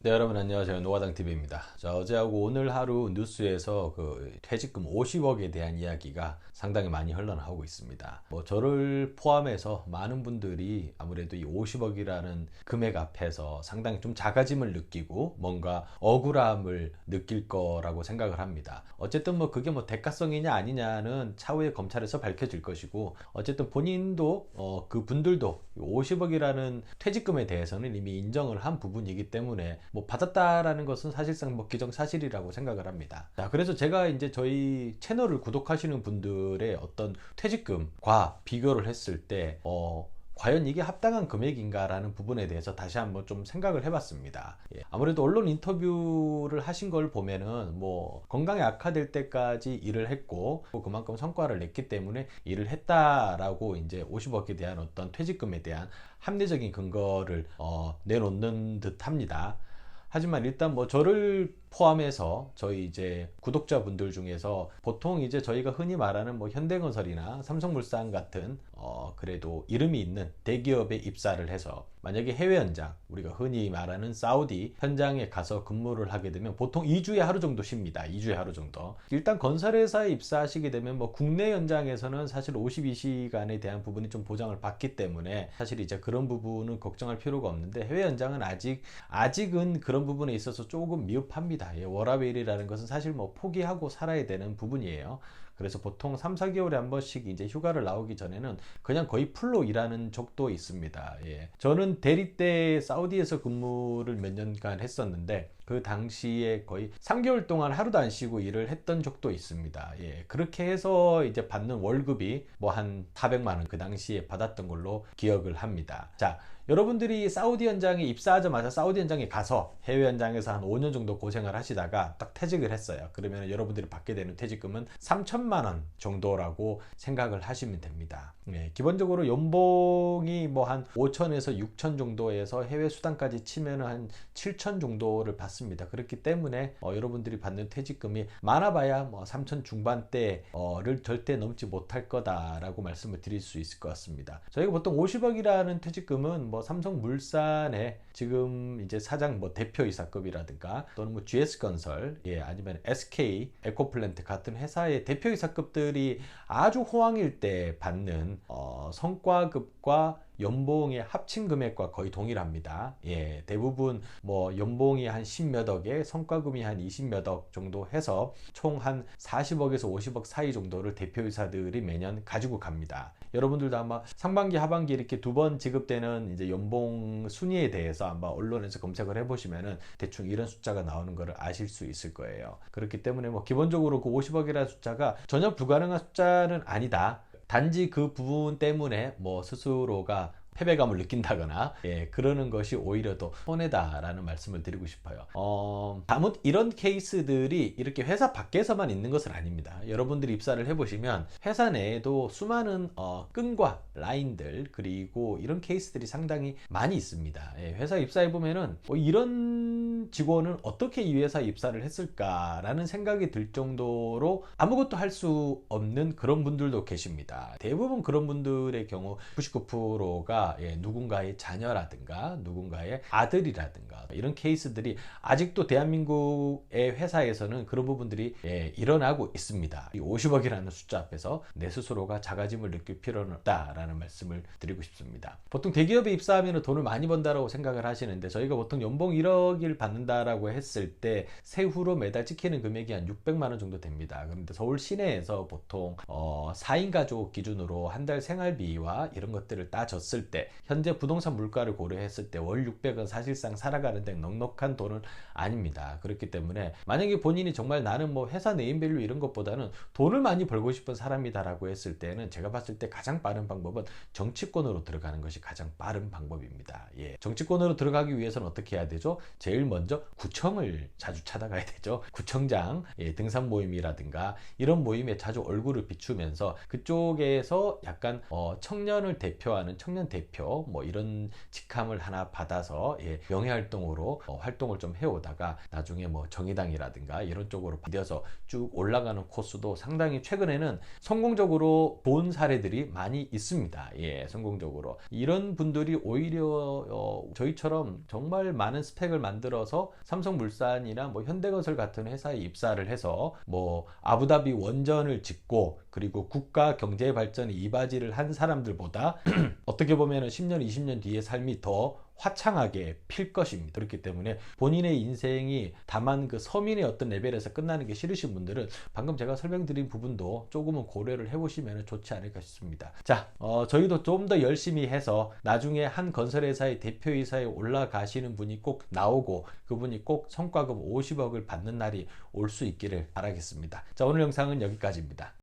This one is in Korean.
네, 여러분 안녕하세요. 노화당TV입니다. 자, 어제하고 오늘 하루 뉴스에서 퇴직금 50억에 대한 이야기가 상당히 많이 흘러나오고 있습니다. 저를 포함해서 많은 분들이 아무래도 이 50억이라는 금액 앞에서 상당히 좀 자가짐을 느끼고 뭔가 억울함을 느낄 거라고 생각을 합니다. 어쨌든 그게 대가성이냐 아니냐는 차후에 검찰에서 밝혀질 것이고, 어쨌든 본인도 그 분들도 50억이라는 퇴직금에 대해서는 이미 인정을 한 부분이기 때문에 받았다라는 것은 사실상 기정사실이라고 생각을 합니다. 자, 그래서 제가 이제 저희 채널을 구독하시는 분들의 어떤 퇴직금과 비교를 했을 때 과연 이게 합당한 금액인가라는 부분에 대해서 다시 한번 좀 생각을 해봤습니다. 아무래도 언론 인터뷰를 하신 걸 보면은 건강이 악화될 때까지 일을 했고 그만큼 성과를 냈기 때문에 일을 했다라고 이제 50억에 대한 어떤 퇴직금에 대한 합리적인 근거를 내놓는 듯 합니다. 하지만 일단 저를 포함해서 저희 이제 구독자분들 중에서 보통 이제 저희가 흔히 말하는 현대건설이나 삼성물산 같은 그래도 이름이 있는 대기업에 입사를 해서 만약에 해외 현장, 우리가 흔히 말하는 사우디 현장에 가서 근무를 하게 되면 보통 2주에 하루 정도 쉽니다. 2주에 하루 정도. 일단 건설회사에 입사하시게 되면 국내 현장에서는 사실 52시간에 대한 부분이 좀 보장을 받기 때문에 사실 이제 그런 부분은 걱정할 필요가 없는데, 해외 현장은 아직은 그런 부분에 있어서 조금 미흡합니다. 워라밸이라는 것은 사실 포기하고 살아야 되는 부분이에요. 그래서 보통 3, 4개월에 한 번씩 이제 휴가를 나오기 전에는 그냥 거의 풀로 일하는 적도 있습니다. 저는 대리 때 사우디에서 근무를 몇 년간 했었는데 그 당시에 거의 3개월 동안 하루도 안 쉬고 일을 했던 적도 있습니다. 그렇게 해서 이제 받는 월급이 한 400만 원 그 당시에 받았던 걸로 기억을 합니다. 자, 여러분들이 사우디 현장에 입사하자마자 사우디 현장에 가서 해외 현장에서 한 5년 정도 고생을 하시다가 딱 퇴직을 했어요. 그러면 여러분들이 받게 되는 퇴직금은 3천만 원 정도라고 생각을 하시면 됩니다. 기본적으로 연봉이 한 5천에서 6천 정도에서 해외 수당까지 치면 한 7천 정도를 받습니다. 그렇기 때문에 여러분들이 받는 퇴직금이 많아봐야 3천 중반대를 절대 넘지 못할 거다라고 말씀을 드릴 수 있을 것 같습니다. 저희가 보통 50억이라는 퇴직금은 삼성물산의 지금 이제 사장 대표이사급이라든가 또는 GS건설, 아니면 SK 에코플랜트 같은 회사의 대표이사급들이 아주 호황일 때 받는 성과급과 연봉의 합친 금액과 거의 동일합니다. 대부분 연봉이 한 10몇 억에 성과금이 한 20몇 억 정도 해서 총 한 40억에서 50억 사이 정도를 대표이사들이 매년 가지고 갑니다. 여러분들도 아마 상반기 하반기 이렇게 두 번 지급되는 이제 연봉 순위에 대해서 아마 언론에서 검색을 해보시면은 대충 이런 숫자가 나오는 것을 아실 수 있을 거예요. 그렇기 때문에 기본적으로 그 50억이라는 숫자가 전혀 불가능한 숫자는 아니다. 단지 그 부분 때문에 스스로가 패배감을 느낀다거나 그러는 것이 오히려 더 손해다라는 말씀을 드리고 싶어요. 다만 이런 케이스들이 이렇게 회사 밖에서만 있는 것은 아닙니다. 여러분들이 입사를 해보시면 회사 내에도 수많은 끈과 라인들, 그리고 이런 케이스들이 상당히 많이 있습니다. 회사 입사해보면은 이런 직원은 어떻게 이 회사에 입사를 했을까라는 생각이 들 정도로 아무것도 할 수 없는 그런 분들도 계십니다. 대부분 그런 분들의 경우 99%가 누군가의 자녀라든가 누군가의 아들이라든가 이런 케이스들이 아직도 대한민국의 회사에서는 그런 부분들이 일어나고 있습니다. 이 50억이라는 숫자 앞에서 내 스스로가 자가짐을 느낄 필요는 없다라는 말씀을 드리고 싶습니다. 보통 대기업에 입사하면 돈을 많이 번다라고 생각을 하시는데, 저희가 보통 연봉 1억을 받는다라고 했을 때 세후로 매달 찍히는 금액이 한 600만 원 정도 됩니다. 그런데 서울 시내에서 보통 4인 가족 기준으로 한 달 생활비와 이런 것들을 따졌을 때 현재 부동산 물가를 고려했을 때 월 600은 사실상 살아가는 데 넉넉한 돈은 아닙니다. 그렇기 때문에 만약에 본인이 정말 나는 회사 네임밸류 이런 것보다는 돈을 많이 벌고 싶은 사람이다라고 했을 때는 제가 봤을 때 가장 빠른 방법은 정치권으로 들어가는 것이 가장 빠른 방법입니다. 정치권으로 들어가기 위해서는 어떻게 해야 되죠? 제일 먼저 구청을 자주 찾아가야 되죠. 구청장 등산 모임이라든가 이런 모임에 자주 얼굴을 비추면서 그쪽에서 약간 청년을 대표하는 청년 대표 이런 직함을 하나 받아서 명예활동으로 활동을 좀 해오다가 나중에 정의당이라든가 이런 쪽으로 뛰어서 쭉 올라가는 코스도 상당히 최근에는 성공적으로 본 사례들이 많이 있습니다. 성공적으로 이런 분들이 오히려 저희처럼 정말 많은 스펙을 만들어서 들어서 삼성물산이나 뭐 현대건설 같은 회사에 입사를 해서 뭐 아부다비 원전을 짓고 그리고 국가 경제 발전에 이바지를 한 사람들보다 어떻게 보면 10년, 20년 뒤의 삶이 더 화창하게 필 것입니다. 그렇기 때문에 본인의 인생이 다만 그 서민의 어떤 레벨에서 끝나는 게 싫으신 분들은 방금 제가 설명드린 부분도 조금은 고려를 해보시면 좋지 않을까 싶습니다. 자, 저희도 좀 더 열심히 해서 나중에 한 건설회사의 대표이사에 올라가시는 분이 꼭 나오고 그분이 꼭 성과급 50억을 받는 날이 올 수 있기를 바라겠습니다. 자, 오늘 영상은 여기까지입니다.